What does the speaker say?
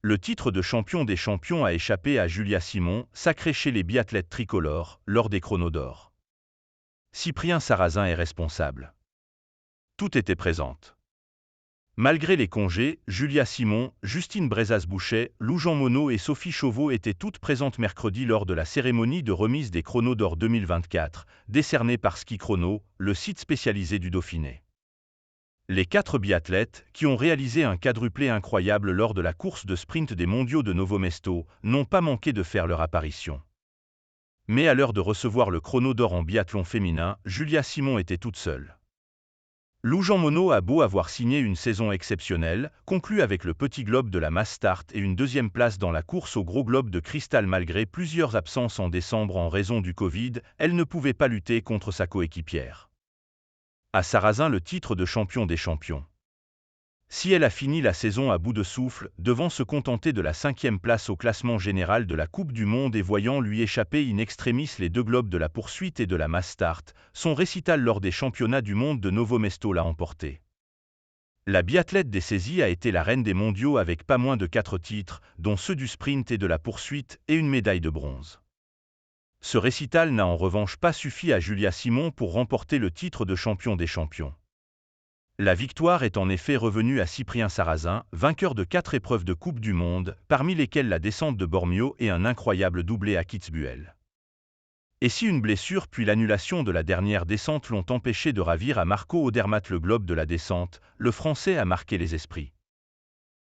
Le titre de champion des champions a échappé à Julia Simon, sacrée chez les biathlètes tricolores, lors des chronos d'or. Cyprien Sarrazin est responsable. Tout était présente. Malgré les congés, Julia Simon, Justine Brezas-Bouchet, Lou Jean Monod et Sophie Chauveau étaient toutes présentes mercredi lors de la cérémonie de remise des chronos d'or 2024, décernée par Ski Chrono, le site spécialisé du Dauphiné. Les 4 biathlètes, qui ont réalisé un quadruplé incroyable lors de la course de sprint des mondiaux de Novo Mesto, n'ont pas manqué de faire leur apparition. Mais à l'heure de recevoir le chrono d'or en biathlon féminin, Julia Simon était toute seule. Lou Jean Monod a beau avoir signé une saison exceptionnelle, conclue avec le petit globe de la Mass Start et une 2e place dans la course au gros globe de cristal malgré plusieurs absences en décembre en raison du Covid, elle ne pouvait pas lutter contre sa coéquipière. À Sarrazin le titre de champion des champions. Si elle a fini la saison à bout de souffle, devant se contenter de la 5e place au classement général de la Coupe du Monde et voyant lui échapper in extremis les 2 globes de la poursuite et de la Mass Start, son récital lors des championnats du monde de Novo Mesto l'a emporté. La biathlète des saisies a été la reine des mondiaux avec pas moins de 4 titres, dont ceux du sprint et de la poursuite, et une médaille de bronze. Ce récital n'a en revanche pas suffi à Julia Simon pour remporter le titre de champion des champions. La victoire est en effet revenue à Cyprien Sarrazin, vainqueur de 4 épreuves de Coupe du Monde, parmi lesquelles la descente de Bormio et un incroyable doublé à Kitzbühel. Et si une blessure puis l'annulation de la dernière descente l'ont empêché de ravir à Marco Odermatt le globe de la descente, le Français a marqué les esprits.